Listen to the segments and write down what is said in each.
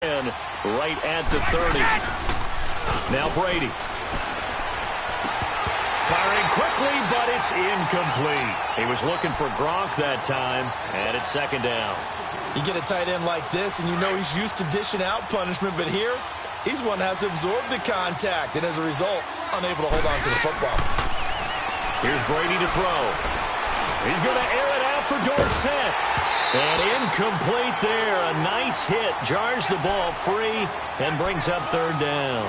right at the 30. Now Brady. Firing quickly, but it's incomplete. He was looking for Gronk that time, and it's second down. You get a tight end like this, and you know he's used to dishing out punishment, but here, he's one that has to absorb the contact, and as a result, unable to hold on to the football. Here's Brady to throw. He's going to air it out for Dorsett. And incomplete there. A nice hit. Jars the ball free and brings up third down.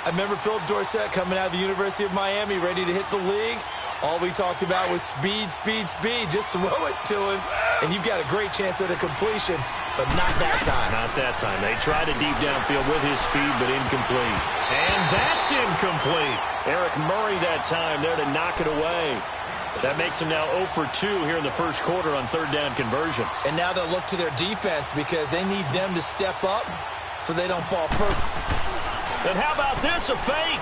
I remember Philip Dorsett coming out of the University of Miami, ready to hit the league. All we talked about was speed, speed, speed. Just throw it to him, and you've got a great chance at a completion, but not that time. Not that time. They tried a deep downfield with his speed, but incomplete. And that's incomplete. Eric Murray that time there to knock it away. That makes him now 0 for 2 here in the first quarter on third down conversions. And now they'll look to their defense because they need them to step up so they don't fall further. And how about this, a fake?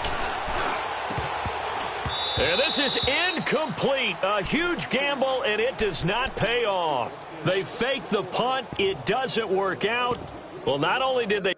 And this is incomplete. A huge gamble, and it does not pay off. They fake the punt. It doesn't work out. Well, not only did they...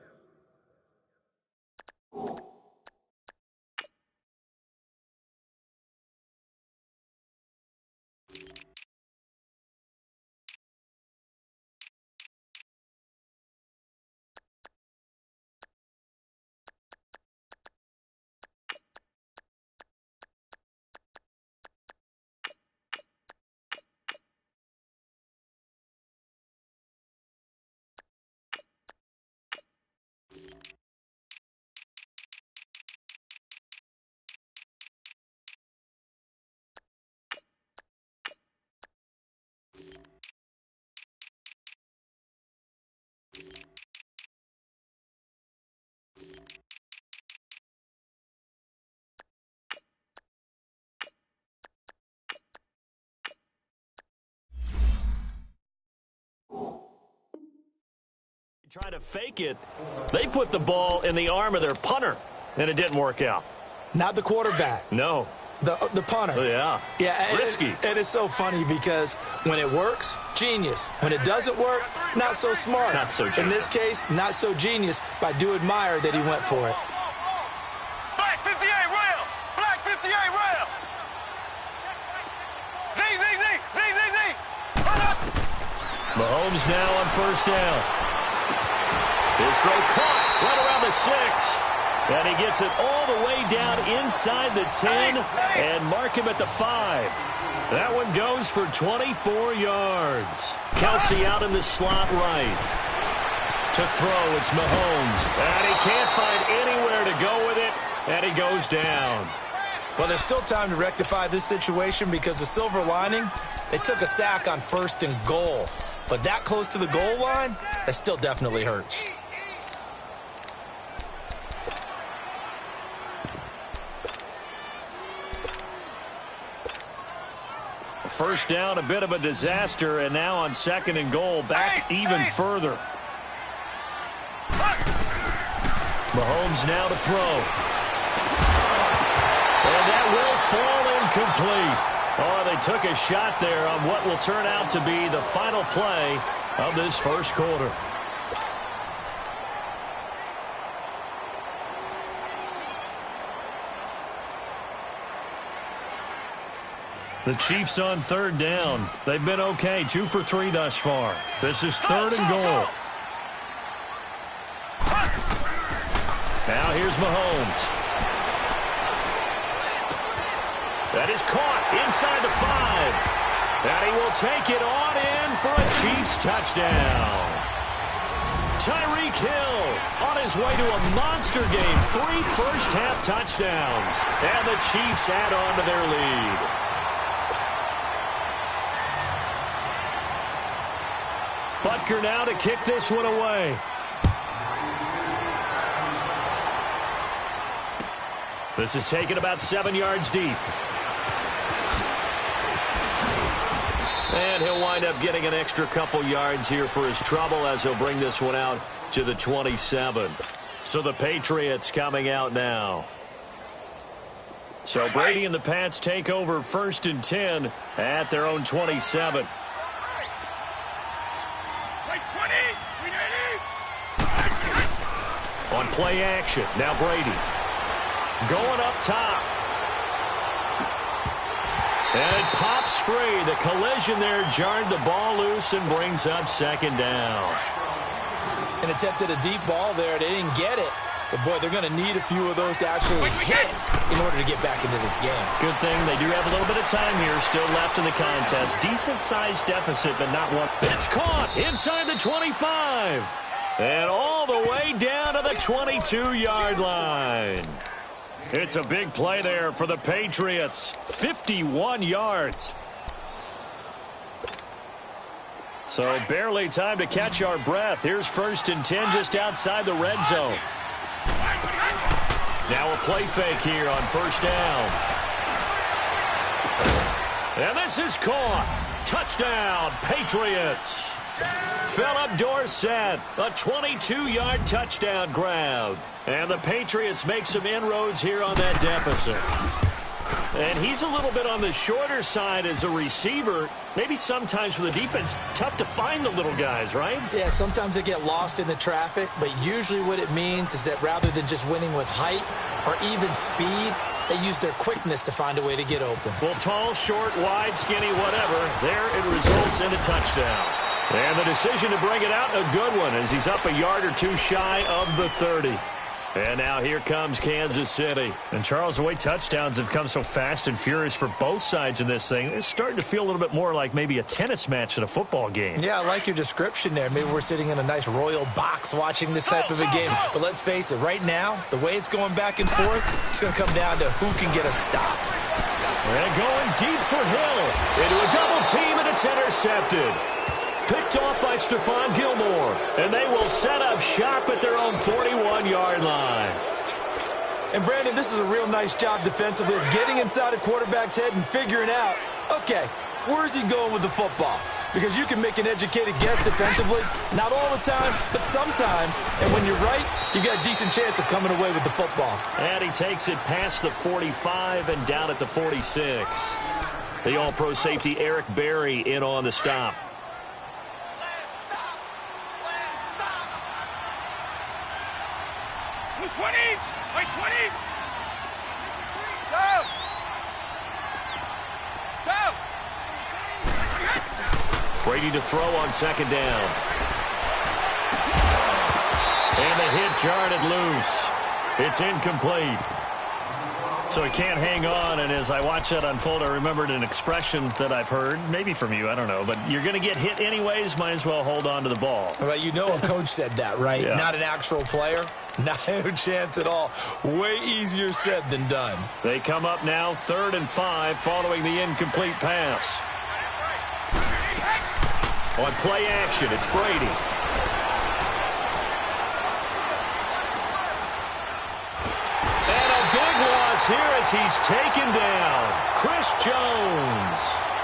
Try to fake it. They put the ball in the arm of their punter, and it didn't work out. Not the quarterback. No. The punter. Yeah. Yeah. Risky. And it's so funny because when it works, genius. When it doesn't work, not so smart. Not so genius. In this case, not so genius, but I do admire that he went for it. Black 58 rail. Black 58 rail. Z. Mahomes now on first down. His throw caught right around the 6. And he gets it all the way down inside the 10 and mark him at the 5. That one goes for 24 yards. Kelsey out in the slot right. To throw, it's Mahomes. And he can't find anywhere to go with it, and he goes down. Well, there's still time to rectify this situation because the silver lining, they took a sack on 1st and goal. But that close to the goal line, that still definitely hurts. First down, a bit of a disaster, and now on 2nd and goal, back even further. Mahomes now to throw. And that will fall incomplete. Oh, they took a shot there on what will turn out to be the final play of this first quarter. The Chiefs on third down. They've been okay, 2 for 3 thus far. This is 3rd and goal. Now here's Mahomes. That is caught inside the 5. And he will take it on in for a Chiefs touchdown. Tyreek Hill on his way to a monster game. 3 first-half touchdowns. And the Chiefs add on to their lead. Butker now to kick this one away. This is taken about 7 yards deep. And he'll wind up getting an extra couple yards here for his trouble as he'll bring this one out to the 27. So the Patriots coming out now. So Brady and the Pats take over 1st and 10 at their own 27. On play action, now Brady. Going up top. And it pops free. The collision there jarred the ball loose and brings up second down. And attempted a deep ball there. They didn't get it. But, boy, they're going to need a few of those to actually hit in order to get back into this game. Good thing they do have a little bit of time here still left in the contest. Decent-sized deficit, but not one. It's caught inside the 25. And all the way down to the 22-yard line. It's a big play there for the Patriots. 51 yards. So barely time to catch our breath. Here's 1st and 10 just outside the red zone. Now a play fake here on 1st down. And this is caught. Touchdown, Patriots. Philip Dorsett, a 22-yard touchdown grab. And the Patriots make some inroads here on that deficit. And he's a little bit on the shorter side as a receiver. Maybe sometimes for the defense, tough to find the little guys, right? Yeah, sometimes they get lost in the traffic, but usually what it means is that rather than just winning with height or even speed, they use their quickness to find a way to get open. Well, tall, short, wide, skinny, whatever, there it results in a touchdown. And the decision to bring it out, a good one, as he's up a yard or two shy of the 30. And now here comes Kansas City. And, Charles, the way touchdowns have come so fast and furious for both sides in this thing, it's starting to feel a little bit more like maybe a tennis match than a football game. Yeah, I like your description there. Maybe we're sitting in a nice royal box watching this type of a game. But let's face it, right now, the way it's going back and forth, it's going to come down to who can get a stop. And going deep for Hill. Into a double team, and it's intercepted. Picked off by Stephon Gilmore. And they will set up shop at their own 41-yard line. And, Brandon, this is a real nice job defensively of getting inside a quarterback's head and figuring out, okay, where's he going with the football? Because you can make an educated guess defensively. Not all the time, but sometimes. And when you're right, you got a decent chance of coming away with the football. And he takes it past the 45 and down at the 46. The all-pro safety Eric Berry in on the stop. Brady to throw on 2nd down. And the hit jarred it loose. It's incomplete. So he can't hang on, and as I watch that unfold, I remembered an expression that I've heard, maybe from you, I don't know, but you're going to get hit anyways, might as well hold on to the ball. Well, you know a coach said that, right? Yeah. Not an actual player. No chance at all. Way easier said than done. They come up now 3rd and 5 following the incomplete pass. On play action, it's Brady. And a big loss here as he's taken down. Chris Jones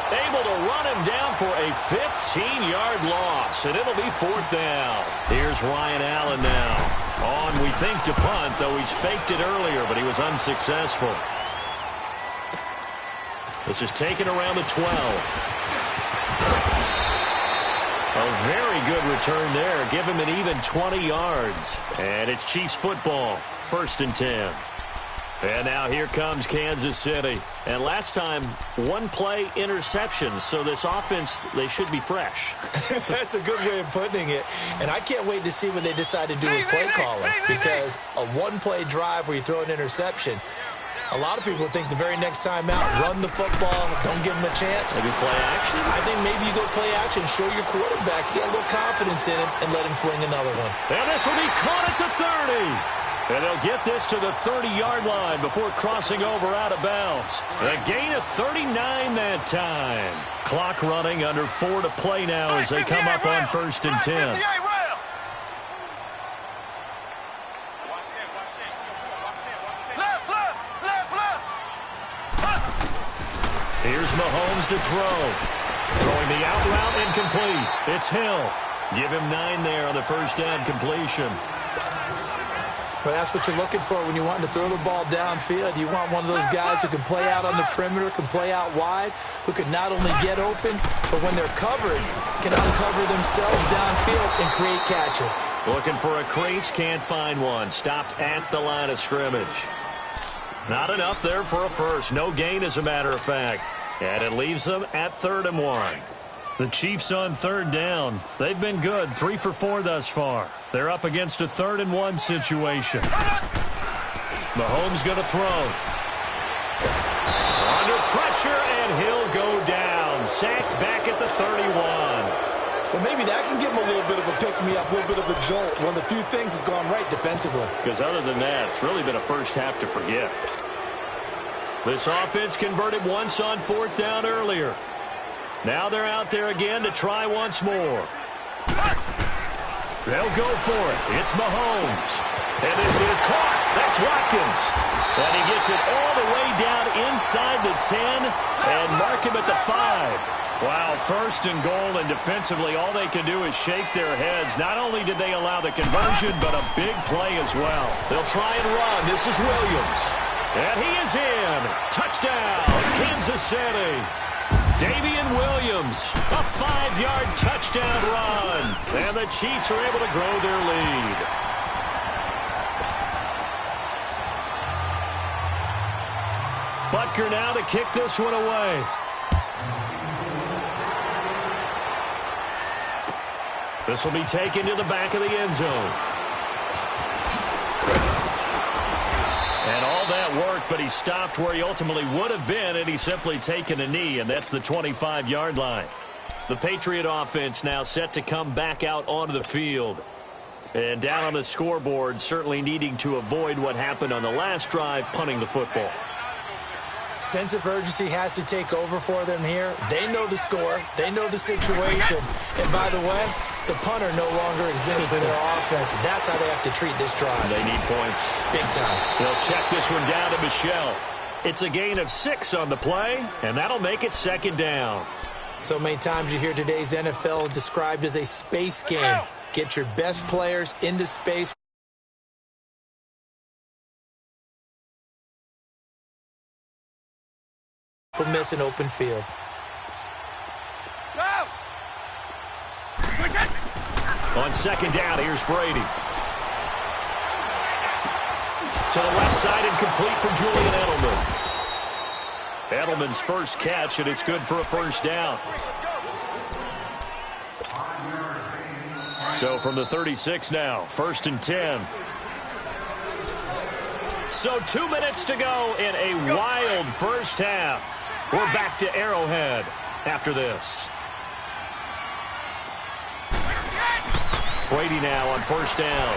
able to run him down for a 15-yard loss, and it'll be 4th down. Here's Ryan Allen now. On, we think, to punt, though he's faked it earlier, but he was unsuccessful. This is taken around the 12. A very good return there. Give him an even 20 yards. And it's Chiefs football. 1st and 10. And now here comes Kansas City. And last time, one play interception. So this offense, they should be fresh. That's a good way of putting it. And I can't wait to see what they decide to do with play calling. Because a one-play drive where you throw an interception, a lot of people think the very next time out, run the football, don't give them a chance. Maybe play action? I think maybe you go play action, show your quarterback, get a little confidence in him, and let him fling another one. And this will be caught at the 30. And they'll get this to the 30-yard line before crossing over out of bounds. A gain of 39 that time. Clock running under 4 to play now as they come up on 1st and 10. Here's Mahomes to throw. Throwing the out route incomplete. It's Hill. Give him 9 there on the 1st down completion. Well, that's what you're looking for when you want to throw the ball downfield. You want one of those guys who can play out on the perimeter, can play out wide, who can not only get open, but when they're covered, can uncover themselves downfield and create catches. Looking for a crease, can't find one. Stopped at the line of scrimmage. Not enough there for a first. No gain, as a matter of fact. And it leaves them at 3rd and 1. The Chiefs on 3rd down. They've been good, 3 for 4 thus far. They're up against a 3rd and 1 situation. Mahomes going to throw. Under pressure, and he'll go down. Sacked back at the 31. Well, maybe that can give him a little bit of a pick-me-up, a little bit of a jolt. One of the few things has gone right defensively. Because other than that, it's really been a first half to forget. This offense converted once on 4th down earlier. Now they're out there again to try once more. They'll go for it. It's Mahomes. And this is caught. That's Watkins. And he gets it all the way down inside the 10 and mark him at the 5. Wow, 1st and goal, and defensively all they can do is shake their heads. Not only did they allow the conversion, but a big play as well. They'll try and run. This is Williams. And he is in. Touchdown, Kansas City. Damian Williams, a 5-yard touchdown run. And the Chiefs are able to grow their lead. Butker now to kick this one away. This will be taken to the back of the end zone. And all that worked, but he stopped where he ultimately would have been, and he's simply taken a knee, and that's the 25-yard line. The Patriot offense now set to come back out onto the field. And down on the scoreboard, certainly needing to avoid what happened on the last drive, punting the football. Sense of urgency has to take over for them here. They know the score. They know the situation. And by the way, the punter no longer exists in their offense. That's how they have to treat this drive. They need points. Big time. They'll check this one down to Michelle. It's a gain of 6 on the play, and that'll make it 2nd down. So many times you hear today's NFL described as a space game. Get your best players into space. Miss an open field. On 2nd down, here's Brady. To the left side and complete for Julian Edelman. Edelman's first catch, and it's good for a 1st down. So from the 36 now, 1st and 10. So 2 minutes to go in a wild first half. We're back to Arrowhead after this. Brady now on 1st down.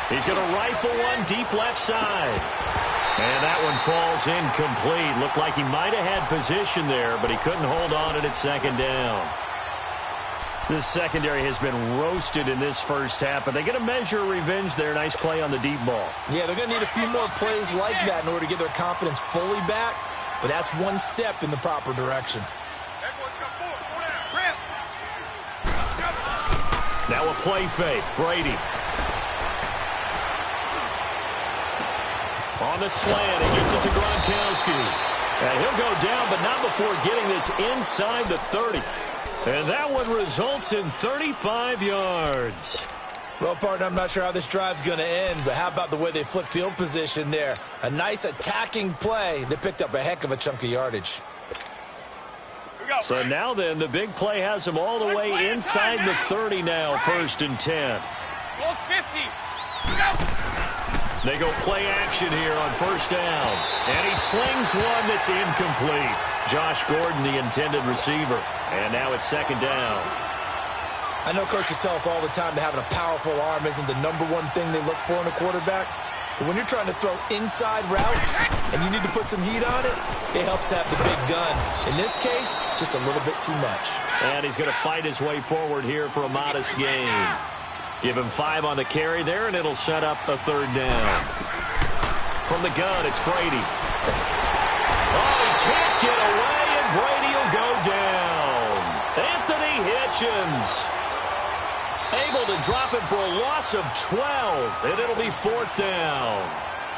He's going to rifle one deep left side. And that one falls incomplete. Looked like he might have had position there, but he couldn't hold on at 2nd down. This secondary has been roasted in this first half, but they get a measure of revenge there. Nice play on the deep ball. Yeah, they're going to need a few more plays like that in order to get their confidence fully back, but that's one step in the proper direction. Now a play fake. Brady. On the slant, he gets it to Gronkowski. And he'll go down, but not before getting this inside the 30. And that one results in 35 yards. Well, partner, I'm not sure how this drive's going to end, but how about the way they flipped field position there? A nice attacking play that picked up a heck of a chunk of yardage. So now then, the big play has him all the way inside the 30 now, 1st and 10. They go play action here on 1st down. And he slings one that's incomplete. Josh Gordon, the intended receiver. And now it's 2nd down. I know coaches tell us all the time that having a powerful arm isn't the #1 thing they look for in a quarterback. But when you're trying to throw inside routes and you need to put some heat on it, it helps have the big gun. In this case, just a little bit too much. And he's going to fight his way forward here for a modest gain. Give him 5 on the carry there, and it'll set up a 3rd down. From the gun, it's Brady. Oh, he can't get away, and Brady will go down. Anthony Hitchens. Able to drop it for a loss of 12, and it'll be 4th down.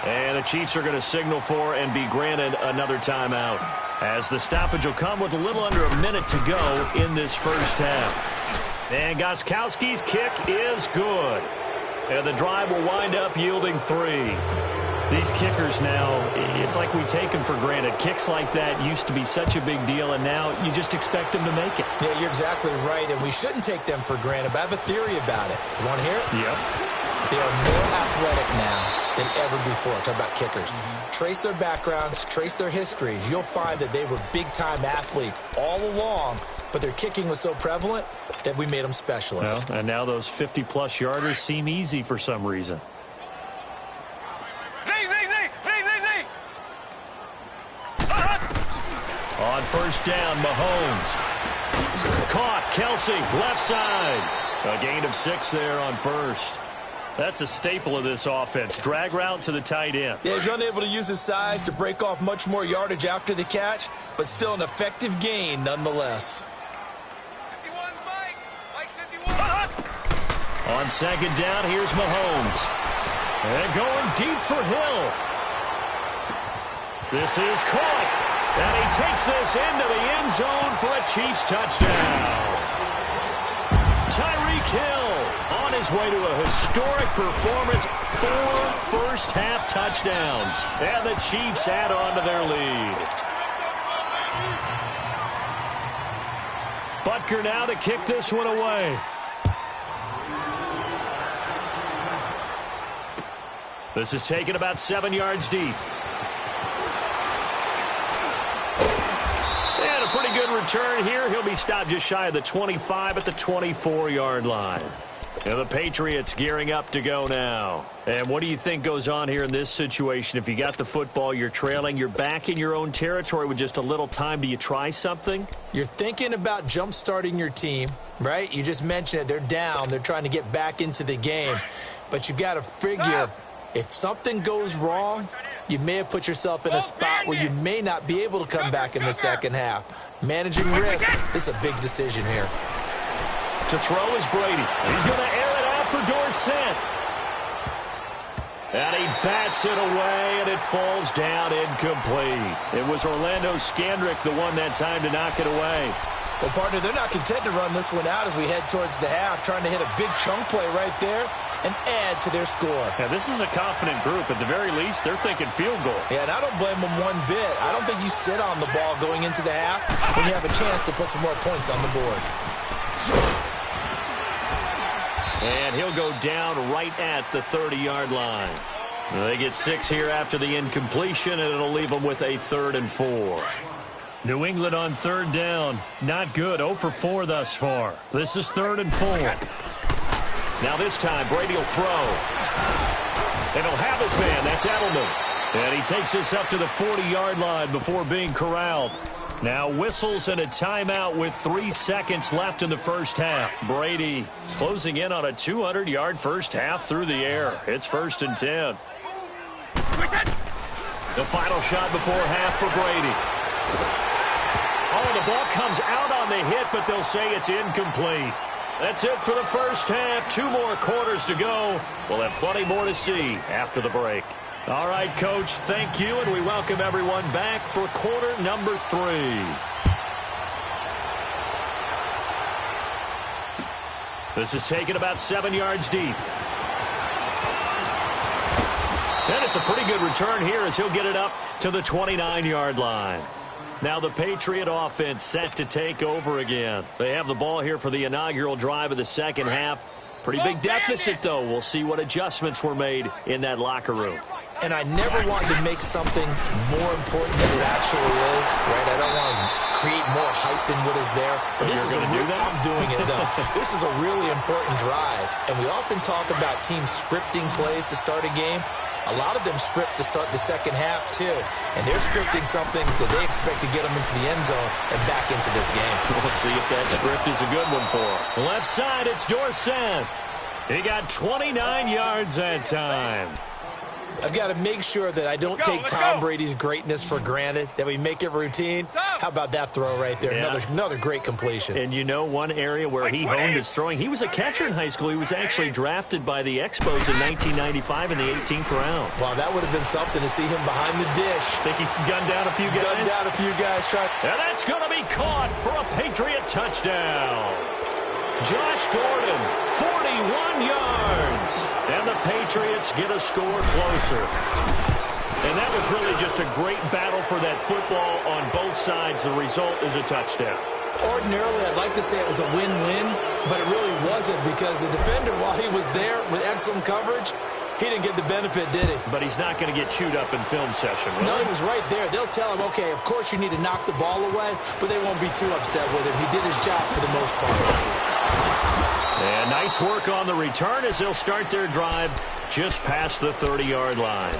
And the Chiefs are going to signal for and be granted another timeout, as the stoppage will come with a little under a minute to go in this first half. And Gostkowski's kick is good. And the drive will wind up yielding 3. These kickers now, it's like we take them for granted. Kicks like that used to be such a big deal, and now you just expect them to make it. Yeah, you're exactly right, and we shouldn't take them for granted, but I have a theory about it. You want to hear it? Yep. They are more athletic now than ever before. Talk about kickers. Trace their backgrounds, trace their histories. You'll find that they were big-time athletes all along, but their kicking was so prevalent that we made them specialists. Well, and now those 50-plus yarders seem easy for some reason. On first down, Mahomes. Caught, Kelsey, left side. A gain of 6 there on first. That's a staple of this offense. Drag route to the tight end. Yeah, he's unable to use his size to break off much more yardage after the catch, but still an effective gain nonetheless. 51, Mike 51. On second down, here's Mahomes. And going deep for Hill. This is caught. And he takes this into the end zone for a Chiefs touchdown. Tyreek Hill on his way to a historic performance. 4 first-half touchdowns. And the Chiefs add on to their lead. Butker now to kick this one away. This is taken about 7 yards deep. Pretty good return here. He'll be stopped just shy of the 25 at the 24-yard line. And the Patriots gearing up to go now. And what do you think goes on here in this situation? If you got the football, you're trailing, you're back in your own territory with just a little time. Do you try something? You're thinking about jump-starting your team, right? You just mentioned it. They're down. They're trying to get back into the game. But you got to figure if something goes wrong, you may have put yourself in a spot where you may not be able to come back in the second half. Managing risk, this is a big decision here. To throw is Brady. He's going to air it out for Dorsett. And he bats it away, and it falls down incomplete. It was Orlando Scandrick the one that time to knock it away. Well, partner, they're not content to run this one out as we head towards the half, trying to hit a big chunk play right there and add to their score. Yeah, this is a confident group. At the very least, they're thinking field goal. Yeah, and I don't blame them one bit. I don't think you sit on the ball going into the half when you have a chance to put some more points on the board. And he'll go down right at the 30-yard line. They get 6 here after the incompletion, and it'll leave them with a 3rd and 4. New England on 3rd down. Not good. 0 for 4 thus far. This is 3rd and 4. Now this time, Brady will throw. And he'll have his man. That's Edelman. And he takes this up to the 40-yard line before being corralled. Now whistles and a timeout with 3 seconds left in the first half. Brady closing in on a 200-yard first half through the air. It's 1st and 10. The final shot before half for Brady. Oh, the ball comes out on the hit, but they'll say it's incomplete. That's it for the first half. 2 more quarters to go. We'll have plenty more to see after the break. All right, Coach, thank you, and we welcome everyone back for quarter number 3. This is taken about 7 yards deep. And it's a pretty good return here as he'll get it up to the 29-yard line. Now the Patriot offense set to take over again. They have the ball here for the inaugural drive of the second half. Pretty big deficit, though. We'll see what adjustments were made in that locker room. And I never want to make something more important than it actually is, right? I don't want to create more hype than what is there. But this is I'm doing it, though. This is a really important drive. And we often talk about teams scripting plays to start a game. A lot of them script to start the second half, too. And they're scripting something that they expect to get them into the end zone and back into this game. We'll see if that script is a good one for them. Left side, it's Dorsett. He got 29 yards that time. I've got to make sure that I don't take Tom Brady's greatness for granted, that we make it routine. How about that throw right there? Yeah. Another great completion. And you know one area where he honed his throwing? He was a catcher in high school. He was actually drafted by the Expos in 1995 in the 18th round. Wow, that would have been something to see him behind the dish. Think he gunned down a few guys? Gunned down a few guys. And that's going to be caught for a Patriot touchdown. Josh Gordon, 41 yards. And the Patriots get a score closer. And that was really just a great battle for that football on both sides. The result is a touchdown. Ordinarily, I'd like to say it was a win-win, but it really wasn't because the defender, while he was there with excellent coverage, he didn't get the benefit, did he? But he's not going to get chewed up in film session, will No, he? he was right there. They'll tell him, okay, of course you need to knock the ball away, but they won't be too upset with him. He did his job for the most part. And nice work on the return as they'll start their drive just past the 30-yard line.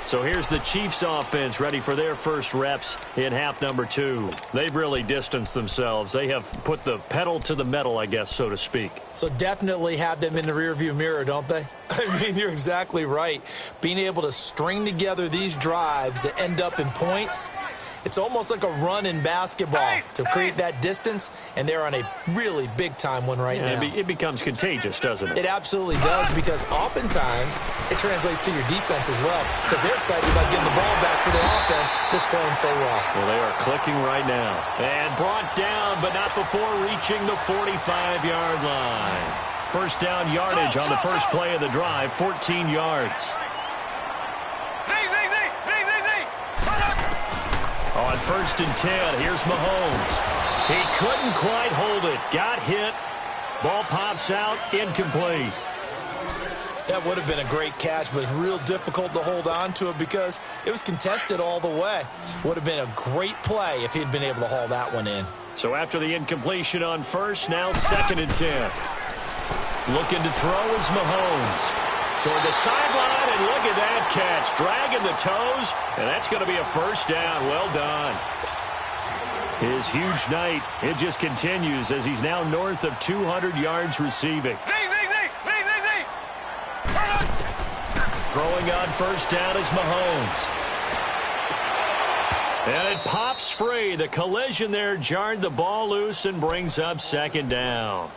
So here's the Chiefs offense ready for their first reps in half number 2. They've really distanced themselves. They have put the pedal to the metal, I guess, so to speak. So definitely have them in the rearview mirror, don't they? I mean, you're exactly right. Being able to string together these drives that end up in points, it's almost like a run in basketball to create that distance, and they're on a really big-time one right now. It becomes contagious, doesn't it? It absolutely does, because oftentimes it translates to your defense as well, because they're excited about getting the ball back for their offense that's playing so well. Well, they are clicking right now. And brought down, but not before reaching the 45-yard line. First down yardage on the first play of the drive, 14 yards. On 1st and 10, here's Mahomes. He couldn't quite hold it. Got hit. Ball pops out, incomplete. That would have been a great catch, but it's real difficult to hold on to it because it was contested all the way. Would have been a great play if he'd been able to haul that one in. So after the incompletion on 1st, now 2nd and 10. Looking to throw is Mahomes. Toward the sideline, and look at that catch. Dragging the toes, and that's going to be a first down. Well done. His huge night, it just continues as he's now north of 200 yards receiving. Throwing on 1st down is Mahomes. And it pops free. The collision there jarred the ball loose and brings up 2nd down.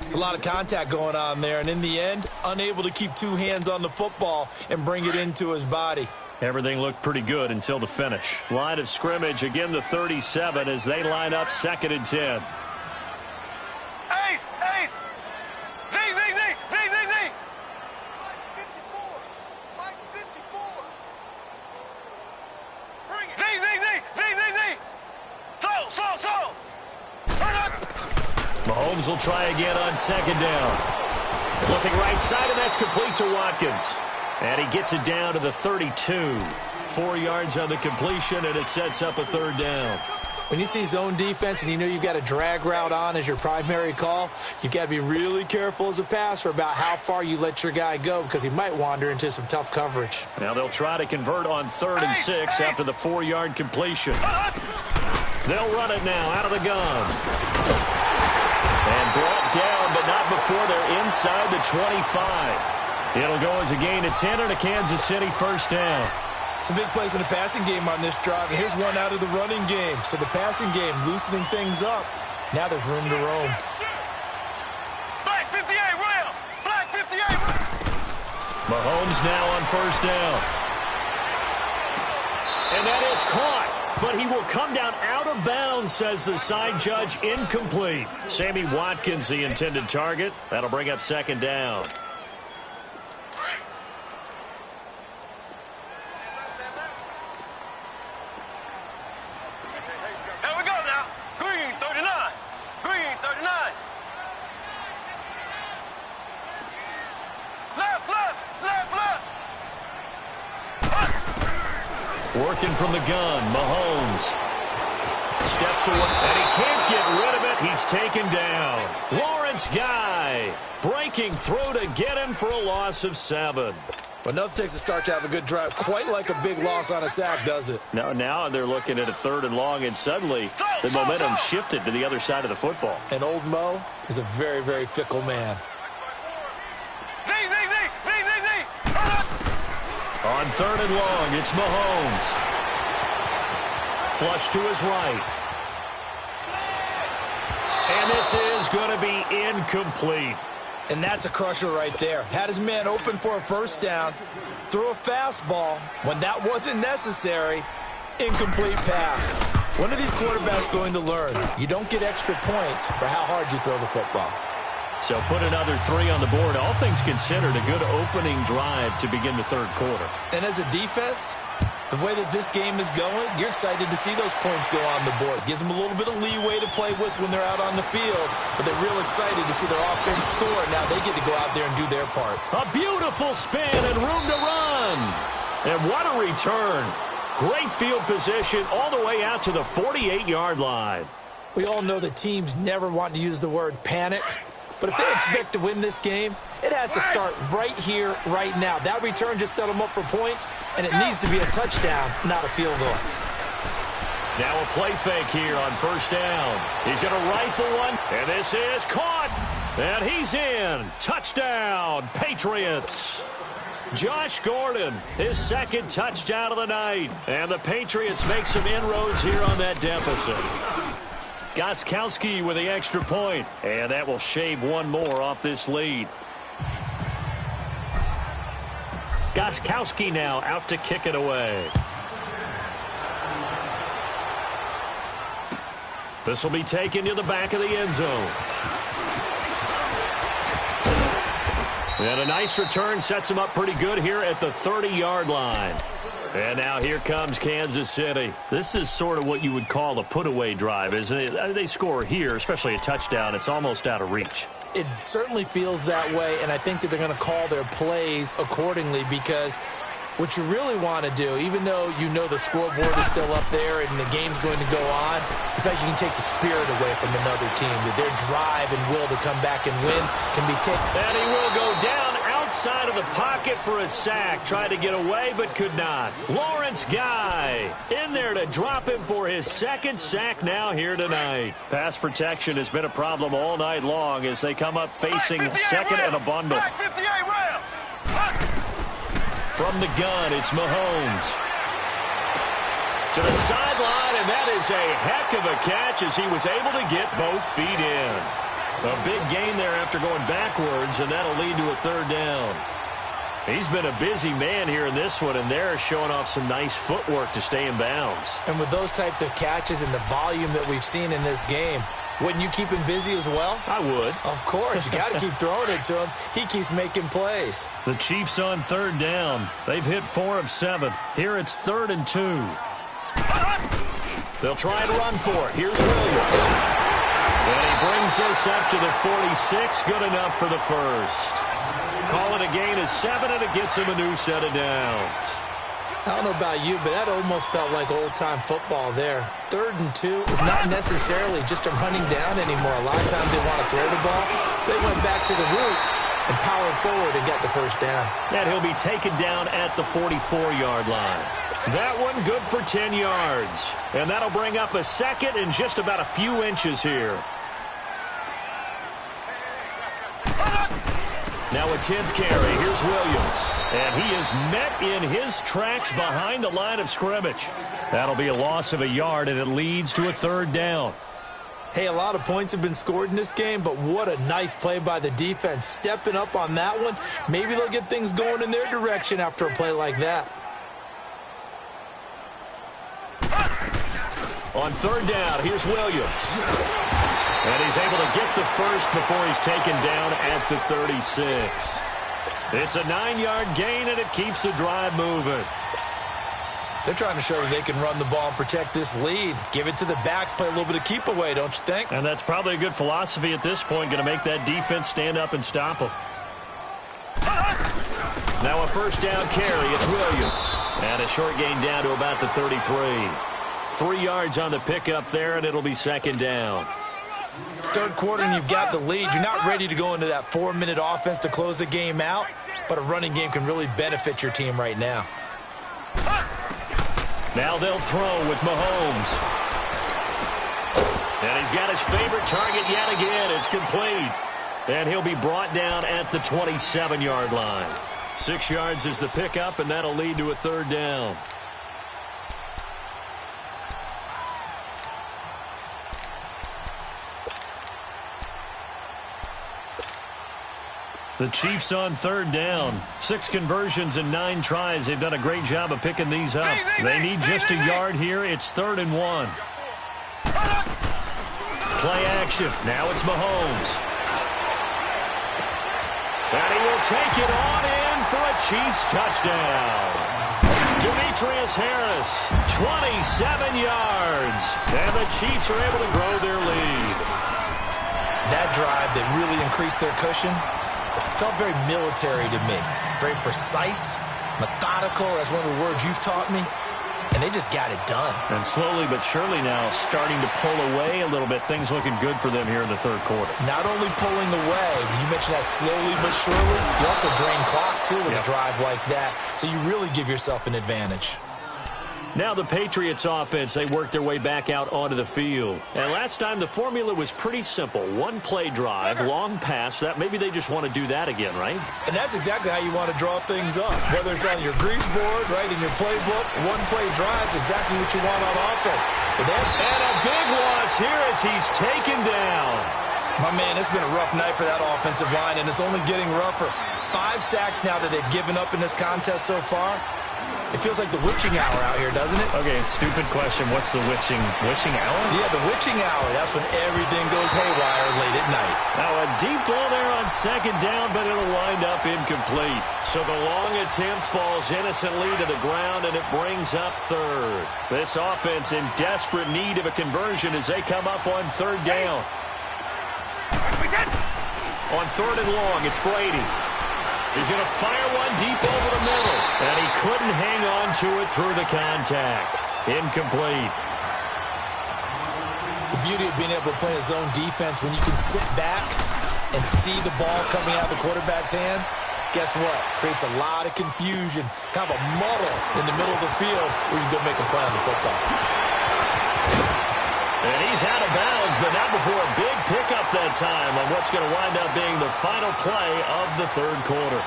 It's a lot of contact going on there, and in the end, unable to keep two hands on the football and bring it into his body. Everything looked pretty good until the finish. Line of scrimmage, again the 37 as they line up 2nd and 10. Mahomes will try again on 2nd down. Looking right side, and that's complete to Watkins. And he gets it down to the 32. 4 yards on the completion, and it sets up a 3rd down. When you see zone defense and you know you've got a drag route on as your primary call, you've got to be really careful as a passer about how far you let your guy go because he might wander into some tough coverage. Now they'll try to convert on 3rd and 6 after the 4-yard completion. They'll run it now out of the gun. And brought down, but not before they're inside the 25. It'll go as a gain of 10 and a Kansas City first down. Some big plays in the passing game on this drive, and here's one out of the running game. So the passing game loosening things up. Now there's room to roam. Black 58, rail! Black 58, rail! Mahomes now on 1st down. And that is caught. But he will come down out of bounds, says the side judge, incomplete. Sammy Watkins, the intended target. That'll bring up 2nd down. Here we go now. Green 39. Green 39. Left, left, left, left. Working from the gun, Mahomes. Steps away, and he can't get rid of it. He's taken down. Lawrence Guy breaking through to get him for a loss of 7. But enough takes a start to have a good drive. Quite like a big loss on a sack, does it? Now they're looking at a 3rd and long, and suddenly the momentum shifted to the other side of the football. And old Mo is a very, very fickle man. On 3rd and long, it's Mahomes. Flush to his right. And this is going to be incomplete. And that's a crusher right there. Had his man open for a first down. Threw a fastball when that wasn't necessary. Incomplete pass. When are these quarterbacks going to learn? You don't get extra points for how hard you throw the football. So put another 3 on the board. All things considered, a good opening drive to begin the 3rd quarter. And as a defense, the way that this game is going, you're excited to see those points go on the board. Gives them a little bit of leeway to play with when they're out on the field, but they're real excited to see their offense score. Now they get to go out there and do their part. A beautiful spin and room to run. And what a return. Great field position all the way out to the 48-yard line. We all know that teams never want to use the word panic, but if they expect to win this game, it has to start right here, right now. That return just set them up for points, and it needs to be a touchdown, not a field goal. Now a play fake here on 1st down. He's going to rifle one, and this is caught. And he's in. Touchdown, Patriots. Josh Gordon, his 2nd touchdown of the night. And the Patriots make some inroads here on that deficit. Gostkowski with the extra point, and that will shave one more off this lead. Gostkowski now out to kick it away. This will be taken to the back of the end zone. And a nice return sets him up pretty good here at the 30-yard line. And now here comes Kansas City. This is sort of what you would call a put-away drive, isn't it? They score here, especially a touchdown. It's almost out of reach. It certainly feels that way, and I think that they're going to call their plays accordingly, because what you really want to do, even though you know the scoreboard is still up there and the game's going to go on, in fact, you can take the spirit away from another team, that their drive and will to come back and win can be taken. And he will go down outside of the pocket for a sack. Tried to get away, but could not. Lawrence Guy in there to drop him for his 2nd sack now here tonight. Pass protection has been a problem all night long as they come up facing 2nd and a bundle. From the gun, it's Mahomes. To the sideline, and that is a heck of a catch as he was able to get both feet in. A big gain there after going backwards, and that'll lead to a 3rd down. He's been a busy man here in this one, and they're showing off some nice footwork to stay in bounds. And with those types of catches and the volume that we've seen in this game, wouldn't you keep him busy as well? I would. Of course. You got to keep throwing it to him. He keeps making plays. The Chiefs on 3rd down. They've hit 4 of 7. Here it's 3rd and 2. They'll try and run for it. Here's Williams. And he brings this up to the 46. Good enough for the 1st. Call it a gain of 7, and it gets him a new set of downs. I don't know about you, but that almost felt like old-time football there. 3rd and 2 is not necessarily just a running down anymore. A lot of times they want to throw the ball. They went back to the roots and powered forward and got the 1st down. And he'll be taken down at the 44-yard line. That one good for 10 yards. And that'll bring up a 2nd and just about a few inches here. Now a 10th carry. Here's Williams. And he is met in his tracks behind the line of scrimmage. That'll be a loss of a yard, and it leads to a 3rd down. Hey, a lot of points have been scored in this game, but what a nice play by the defense. Stepping up on that one. Maybe they'll get things going in their direction after a play like that. On 3rd down, here's Williams. And he's able to get the 1st before he's taken down at the 36. It's a 9-yard gain, and it keeps the drive moving. They're trying to show that they can run the ball and protect this lead. Give it to the backs, play a little bit of keep away, don't you think? And that's probably a good philosophy at this point, going to make that defense stand up and stop them. Now a 1st down carry, it's Williams. And a short gain down to about the 33. 3 yards on the pickup there, and it'll be 2nd down. 3rd quarter, and you've got the lead. You're not ready to go into that 4-minute offense to close the game out, but a running game can really benefit your team right now. Now they'll throw with Mahomes. And he's got his favorite target yet again. It's complete. And he'll be brought down at the 27-yard line. 6 yards is the pickup, and that'll lead to a third down. The Chiefs on third down. 6 conversions and 9 tries. They've done a great job of picking these up. They need just a yard here. It's 3rd and 1. Play action. Now it's Mahomes. And he will take it on in for a Chiefs touchdown. Demetrius Harris, 27 yards. And the Chiefs are able to grow their lead. That drive that really increased their cushion felt very military to me. Very precise, methodical. That's one of the words you've taught me. And they just got it done. And slowly but surely now starting to pull away a little bit. Things looking good for them here in the third quarter. Not only pulling away, when you mentioned that slowly but surely, you also drain clock, too, with a drive like that. So you really give yourself an advantage. Now the Patriots offense, they work their way back out onto the field. And last time the formula was pretty simple. 1-play drive, long pass. That maybe they just want to do that again, right? And that's exactly how you want to draw things up. Whether it's on your grease board, right, in your playbook, 1-play drive is exactly what you want on offense. And a big loss here as he's taken down. My man, it's been a rough night for that offensive line, and it's only getting rougher. 5 sacks now that they've given up in this contest so far. It feels like the witching hour out here, doesn't it? Okay, stupid question. What's the witching hour? Yeah, the witching hour. That's when everything goes haywire late at night. Now a deep ball there on 2nd down, but it'll wind up incomplete. So the long attempt falls innocently to the ground, and it brings up 3rd. This offense in desperate need of a conversion as they come up on 3rd down. On 3rd and long, it's Brady. He's going to fire one deep over the middle. And he couldn't hang on to it through the contact. Incomplete. The beauty of being able to play a zone defense when you can sit back and see the ball coming out of the quarterback's hands, guess what? Creates a lot of confusion, kind of a muddle in the middle of the field where you can go make a play on the football. And he's out of bounds, but not before a big pickup that time on what's going to wind up being the final play of the third quarter.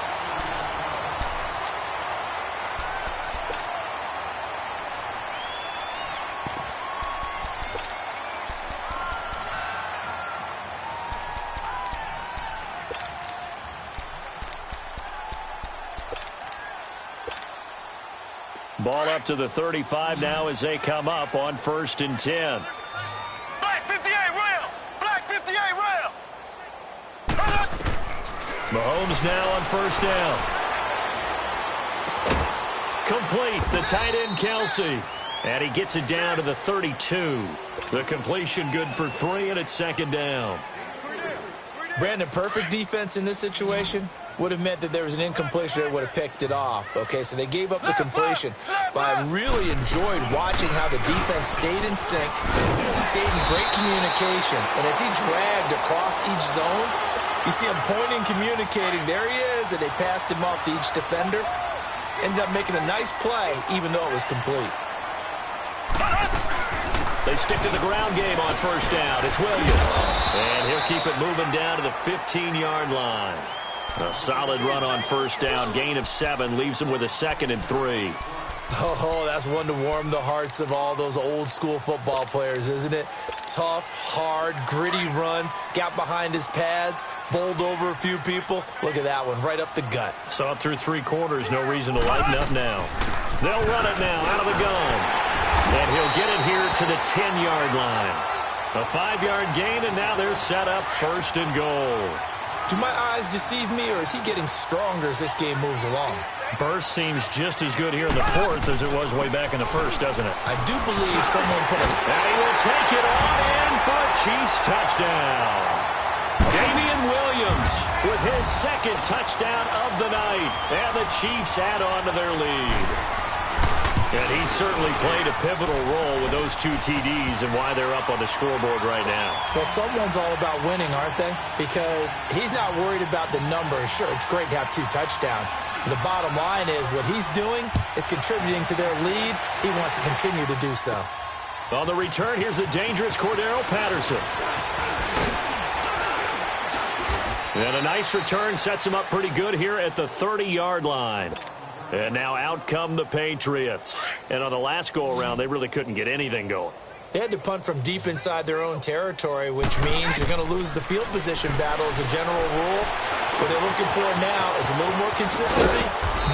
Ball up to the 35 now as they come up on 1st and 10. Black 58 rail! Black 58 rail! Mahomes now on 1st down. Complete, the tight end Kelsey. And he gets it down to the 32. The completion good for 3, and it's 2nd down. Brandon, perfect defense in this situation would have meant that there was an incompletion that would have picked it off. Okay, so they gave up the completion. But I really enjoyed watching how the defense stayed in sync, stayed in great communication. And as he dragged across each zone, you see him pointing, communicating. There he is, and they passed him off to each defender. Ended up making a nice play, even though it was complete. They stick to the ground game on 1st down. It's Williams. And he'll keep it moving down to the 15-yard line. A solid run on 1st down. Gain of 7 leaves him with a 2nd and 3. Oh, that's one to warm the hearts of all those old-school football players, isn't it? Tough, hard, gritty run. Got behind his pads, bowled over a few people. Look at that one, right up the gut. Saw it through 3 quarters. No reason to lighten up now. They'll run it now out of the gun. And he'll get it here to the 10-yard line. A 5-yard gain, and now they're set up 1st and goal. Do my eyes deceive me, or is he getting stronger as this game moves along? Burst seems just as good here in the 4th as it was way back in the 1st, doesn't it? I do believe someone put a... And he will take it on in for a Chiefs touchdown. Damian Williams with his 2nd touchdown of the night. And the Chiefs add on to their lead. And he certainly played a pivotal role with those 2 TDs and why they're up on the scoreboard right now. Well, someone's all about winning, aren't they? Because he's not worried about the number. Sure, it's great to have 2 touchdowns. But the bottom line is what he's doing is contributing to their lead. He wants to continue to do so. On the return, here's the dangerous Cordero Patterson. And a nice return sets him up pretty good here at the 30-yard line. And now out come the Patriots. And on the last go-around, they really couldn't get anything going. They had to punt from deep inside their own territory, which means you're going to lose the field position battle as a general rule. What they're looking for now is a little more consistency,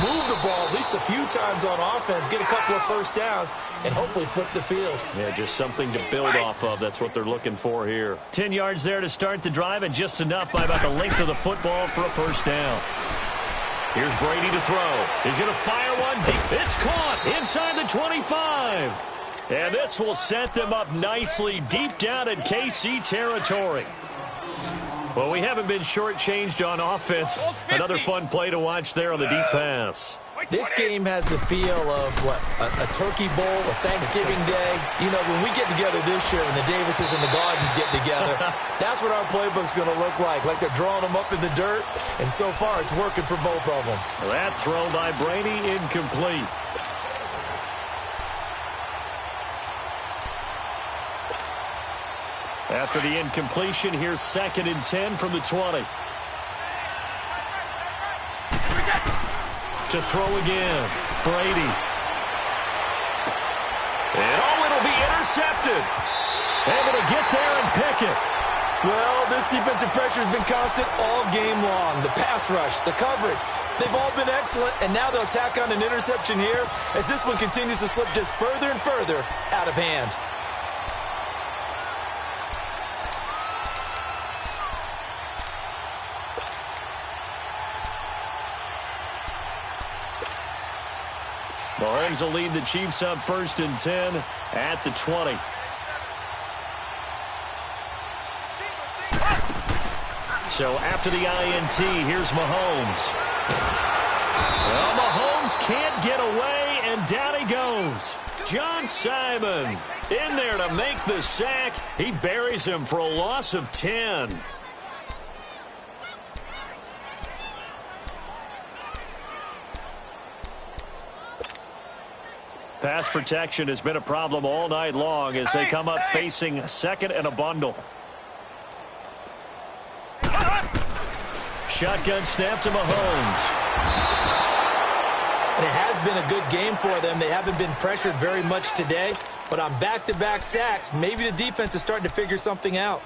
move the ball at least a few times on offense, get a couple of first downs, and hopefully flip the field. Yeah, just something to build off of. That's what they're looking for here. 10 yards there to start the drive, and just enough by about the length of the football for a first down. Here's Brady to throw. He's going to fire one deep. It's caught inside the 25. And this will set them up nicely deep down in KC territory. Well, we haven't been shortchanged on offense. Another fun play to watch there on the deep pass. This game has the feel of, a turkey bowl, a Thanksgiving Day. You know, when we get together this year and the Davises and the Gardens get together, that's what our playbook's going to look like they're drawing them up in the dirt, and so far it's working for both of them. That throw by Brady incomplete. After the incompletion, here's 2nd and 10 from the 20. To throw again, Brady. And it'll be intercepted. Able to get there and pick it. Well, this defensive pressure has been constant all game long. The pass rush, the coverage, they've all been excellent, and now they'll tack on an interception here as this one continues to slip just further and further out of hand. Mahomes will lead the Chiefs up 1st and 10 at the 20. So after the INT, here's Mahomes. Well, Mahomes can't get away, and down he goes. John Simon in there to make the sack. He buries him for a loss of 10. Pass protection has been a problem all night long as they come up facing 2nd and a bundle. Shotgun snap to Mahomes. And it has been a good game for them. They haven't been pressured very much today, but on back-to-back sacks, maybe the defense is starting to figure something out.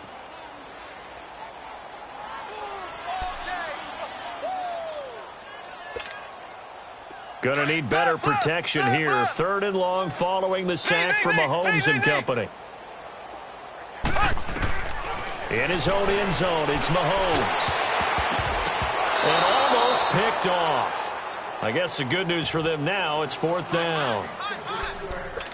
Going to need better protection here. 3rd and long following the sack from Mahomes and company. In his own end zone, it's Mahomes. And almost picked off. I guess the good news for them now, it's 4th down.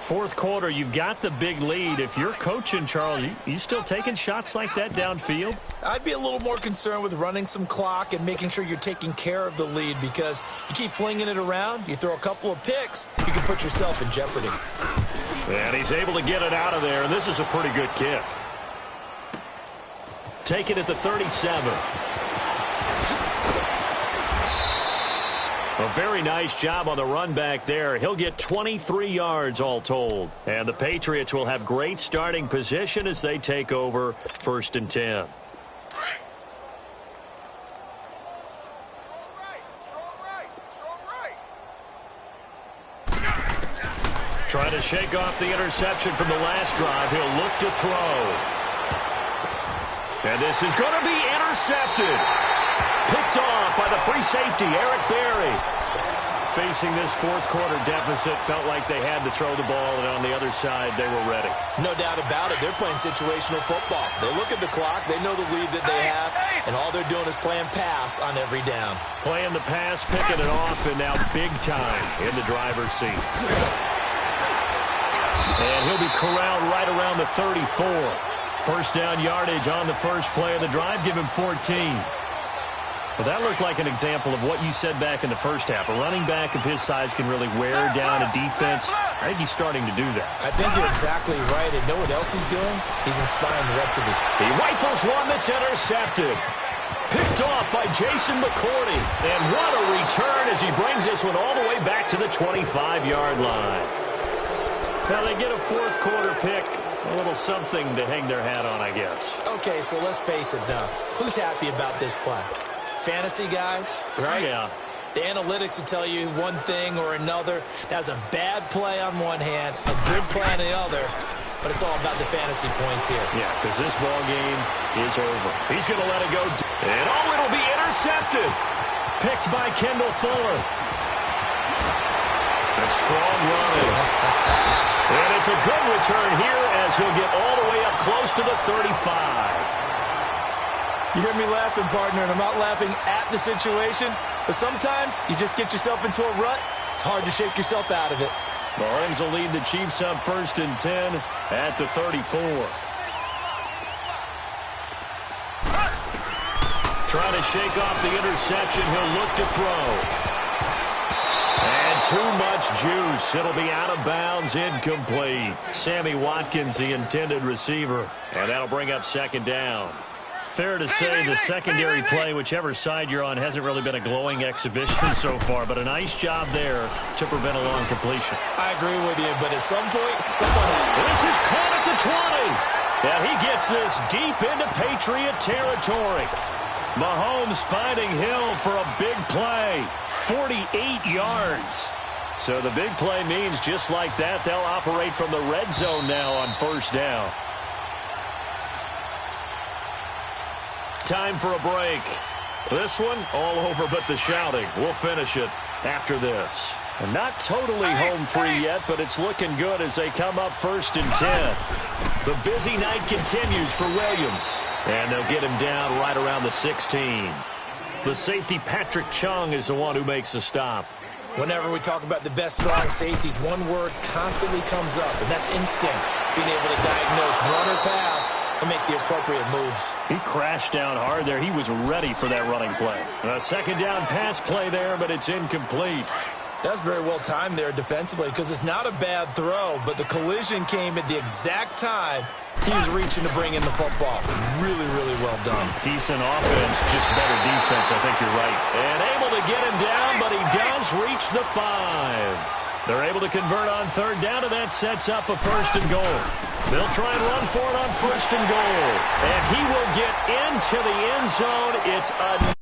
4th quarter, you've got the big lead. If you're coaching, Charles, you still taking shots like that downfield? I'd be a little more concerned with running some clock and making sure you're taking care of the lead, because you keep flinging it around, you throw a couple of picks, you can put yourself in jeopardy. And he's able to get it out of there, and this is a pretty good kick. Take it at the 37. A very nice job on the run back there. He'll get 23 yards all told. And the Patriots will have great starting position as they take over 1st and 10. Trying to shake off the interception from the last drive. He'll look to throw. And this is going to be intercepted. Picked off by the free safety, Eric Berry. Facing this 4th quarter deficit, felt like they had to throw the ball, and on the other side, they were ready. No doubt about it. They're playing situational football. They look at the clock, they know the lead that they have, and all they're doing is playing pass on every down. Playing the pass, picking it off, and now big time in the driver's seat. And he'll be corralled right around the 34. 1st down yardage on the first play of the drive, give him 14. Well, that looked like an example of what you said back in the first half. A running back of his size can really wear down a defense. I think he's starting to do that. I think you're exactly right. And know what else he's doing? He's inspiring the rest of his. He rifles one that's intercepted. Picked off by Jason McCourty. And what a return as he brings this one all the way back to the 25-yard line. Now they get a 4th quarter pick A little something to hang their hat on, I guess. Okay, so let's face it, though. Who's happy about this play? Fantasy guys, right? Yeah. The analytics will tell you one thing or another. That was a bad play on one hand, a good play on the other, but it's all about the fantasy points here. Yeah, because this ball game is over. He's going to let it go. And it'll be intercepted. Picked by Kendall Fuller. A strong running. And it's a good return here as he'll get all the way up close to the 35. You hear me laughing, partner, and I'm not laughing at the situation, but sometimes you just get yourself into a rut. It's hard to shake yourself out of it. Mahomes will lead the Chiefs up 1st and 10 at the 34. Trying to shake off the interception. He'll look to throw. And too much juice. It'll be out of bounds, incomplete. Sammy Watkins, the intended receiver. And that'll bring up 2nd down. Fair to say the secondary play, whichever side you're on, hasn't really been a glowing exhibition so far, but a nice job there to prevent a long completion. I agree with you, but at some point, someone had... This is caught at the 20. And he gets this deep into Patriot territory. Mahomes finding Hill for a big play. 48 yards. So the big play means just like that, they'll operate from the red zone now on 1st down. Time for a break. This one, all over but the shouting. We'll finish it after this. And not totally home free yet, but it's looking good as they come up 1st and 10. The busy night continues for Williams. And they'll get him down right around the 16. The safety, Patrick Chung, is the one who makes the stop. Whenever we talk about the best strong safeties, one word constantly comes up, and that's instincts. Being able to diagnose run or pass and make the appropriate moves. He crashed down hard there. He was ready for that running play. A 2nd down pass play there, but it's incomplete. That's very well timed there defensively because it's not a bad throw, but the collision came at the exact time he was reaching to bring in the football. Really, really well done. Decent offense, just better defense. I think you're right. And able to get him down, but he does reach the 5. They're able to convert on 3rd down, and that sets up a 1st and goal. They'll try and run for it on 1st and goal. And he will get into the end zone. It's a